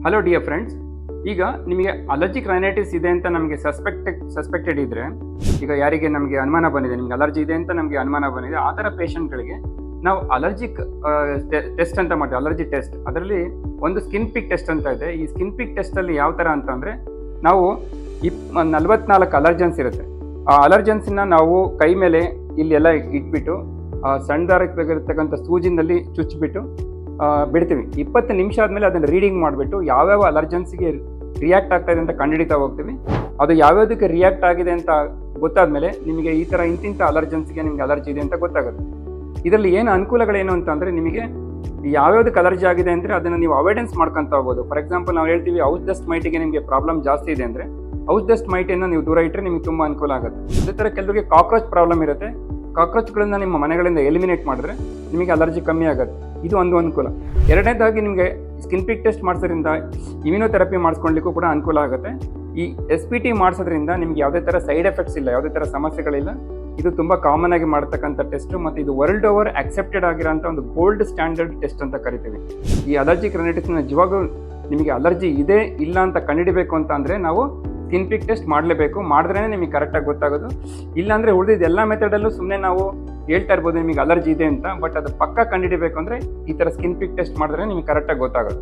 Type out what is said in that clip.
Hello dear friends, ಈಗ ನಿಮಗೆ allergic rhinitis ಇದೆ ಅಂತ ನಮಗೆ ಸಸ್ಪೆಕ್ಟೆಡ್ ಇದ್ದರೆ, ಈಗ ಯಾರಿಗೆ ನಮಗೆ ಅನುಮಾನ ಬಂದಿದೆ, ನಿಮ್ಗೆ ಅಲರ್ಜಿ ಇದೆ ಅಂತ ನಮಗೆ ಅನುಮಾನ ಬಂದಿದೆ, ಆ ಥರ ಪೇಷಂಟ್ಗಳಿಗೆ ನಾವು ಅಲರ್ಜಿಕ್ ಟೆಸ್ಟ್ ಅಂತ ಮಾಡ್ತೀವಿ. ಅಲರ್ಜಿ ಟೆಸ್ಟ್ ಅದರಲ್ಲಿ ಒಂದು ಸ್ಕಿನ್ ಪಿಕ್ ಟೆಸ್ಟ್ ಅಂತ ಇದೆ. ಈ ಸ್ಕಿನ್ ಪಿಕ್ ಟೆಸ್ಟಲ್ಲಿ ಯಾವ ಥರ ಅಂತಂದರೆ, ನಾವು 44 ಅಲರ್ಜನ್ಸ್ ಇರುತ್ತೆ. ಆ ಅಲರ್ಜನ್ಸನ್ನ ನಾವು ಕೈ ಮೇಲೆ ಇಲ್ಲೆಲ್ಲ ಇಟ್ಬಿಟ್ಟು ಸಣ್ಣ ದಾರಕ್ಕೆ ಬೇಕಿರ್ತಕ್ಕಂಥ ಸೂಜಿನಲ್ಲಿ ಚುಚ್ಚಿಬಿಟ್ಟು ಬಿಡ್ತೀವಿ. 20 ನಿಮಿಷ ಆದಮೇಲೆ ಅದನ್ನು ರೀಡಿಂಗ್ ಮಾಡಿಬಿಟ್ಟು ಯಾವ್ಯಾವ ಅಲರ್ಜನ್ಸಿಗೆ ರಿಯಾಕ್ಟ್ ಆಗ್ತಾ ಇದೆ ಅಂತ ಕಂಡುಹಿಡಿತಾ ಹೋಗ್ತೀವಿ. ಅದು ಯಾವ್ಯಾವುದಕ್ಕೆ ರಿಯಾಕ್ಟ್ ಆಗಿದೆ ಅಂತ ಗೊತ್ತಾದ್ಮೇಲೆ ನಿಮಗೆ ಈ ಥರ ಇಂತಿಂಥ ಅಲರ್ಜನ್ಸ್ಗೆ ನಿಮಗೆ ಅಲರ್ಜಿ ಇದೆ ಅಂತ ಗೊತ್ತಾಗುತ್ತೆ. ಇದರಲ್ಲಿ ಏನು ಅನುಕೂಲಗಳೇನು ಅಂತಂದರೆ, ನಿಮಗೆ ಯಾವ್ಯಾವ್ದಕ್ಕೆ ಅಲರ್ಜಿ ಆಗಿದೆ ಅಂದರೆ ಅದನ್ನು ನೀವು ಅವಾಯ್ಡೆನ್ಸ್ ಮಾಡ್ಕೊತ ಹೋಗ್ಬೋದು. ಫಾರ್ ಎಕ್ಸಾಂಪಲ್ ನಾವು ಹೇಳ್ತೀವಿ ಹೌಸ್ ಡಸ್ಟ್ ಮೈಟಿಗೆ ನಿಮಗೆ ಪ್ರಾಬ್ಲಮ್ ಜಾಸ್ತಿ ಇದೆ ಅಂದರೆ ಹೌಸ್ ಡಸ್ಟ್ ಮೈಟನ್ನು ನೀವು ದೂರ ಇಟ್ಟರೆ ನಿಮಗೆ ತುಂಬ ಅನುಕೂಲ ಆಗುತ್ತೆ. ಅದೇ ಥರ ಕೆಲವರಿಗೆ ಕಾಕ್ರೋಚ್ ಪ್ರಾಬ್ಲಮ್ ಇರುತ್ತೆ. ಕಾಕ್ರೋಚ್ಗಳನ್ನ ನಿಮ್ಮ ಮನೆಗಳಿಂದ ಎಲಿಮಿನೇಟ್ ಮಾಡಿದ್ರೆ ನಿಮಗೆ ಅಲರ್ಜಿ ಕಮ್ಮಿ ಆಗುತ್ತೆ. ಇದು ಒಂದು ಅನುಕೂಲ. ಎರಡನೇದಾಗಿ ನಿಮಗೆ ಸ್ಕಿನ್ ಪಿಕ್ ಟೆಸ್ಟ್ ಮಾಡಿಸೋದ್ರಿಂದ ಇಮ್ಯುನೋಥೆರಪಿ ಮಾಡಿಸ್ಕೊಳ್ಲಿಕ್ಕೂ ಕೂಡ ಅನುಕೂಲ ಆಗುತ್ತೆ. ಈ SPT ಮಾಡಿಸೋದ್ರಿಂದ ನಿಮ್ಗೆ ಯಾವುದೇ ಥರ ಸೈಡ್ ಎಫೆಕ್ಟ್ಸ್ ಇಲ್ಲ, ಯಾವುದೇ ಥರ ಸಮಸ್ಯೆಗಳಿಲ್ಲ. ಇದು ತುಂಬ ಕಾಮನ್ ಆಗಿ ಮಾಡ್ತಕ್ಕಂಥ ಟೆಸ್ಟು, ಮತ್ತು ಇದು ವರ್ಲ್ಡ್ ಓವರ್ ಅಕ್ಸೆಪ್ಟೆಡ್ ಆಗಿರೋಂಥ ಒಂದು ಗೋಲ್ಡ್ ಸ್ಟ್ಯಾಂಡರ್ಡ್ ಟೆಸ್ಟ್ ಅಂತ ಕರಿತೀವಿ. ಈ ಅಲರ್ಜಿಕ್ ರೈನೈಟಿಸ್ನ ನಿಜವಾಗೂ ನಿಮಗೆ ಅಲರ್ಜಿ ಇದೆ ಇಲ್ಲ ಅಂತ ಕಂಡುಹಿಡಬೇಕು ಅಂತ ಅಂದರೆ ನಾವು ಸ್ಕಿನ್ ಪಿಕ್ ಟೆಸ್ಟ್ ಮಾಡಲೇಬೇಕು. ಮಾಡಿದ್ರೇ ನಿಮಗೆ ಕರೆಕ್ಟಾಗಿ ಗೊತ್ತಾಗೋದು. ಇಲ್ಲಾಂದರೆ ಉಳಿದಿದ್ದು ಎಲ್ಲ ಮೆಥಡಲ್ಲೂ ಸುಮ್ಮನೆ ನಾವು ಹೇಳ್ತಾ ಇರ್ಬೋದು ನಿಮಗೆ ಅಲರ್ಜಿ ಇದೆ ಅಂತ, ಬಟ್ ಅದು ಪಕ್ಕ ಕಂಡುಹಿಡಬೇಕು ಅಂದರೆ ಈ ಥರ ಸ್ಕಿನ್ ಪಿಕ್ ಟೆಸ್ಟ್ ಮಾಡಿದ್ರೆ ನಿಮಗೆ ಕರೆಕ್ಟಾಗಿ ಗೊತ್ತಾಗೋದು.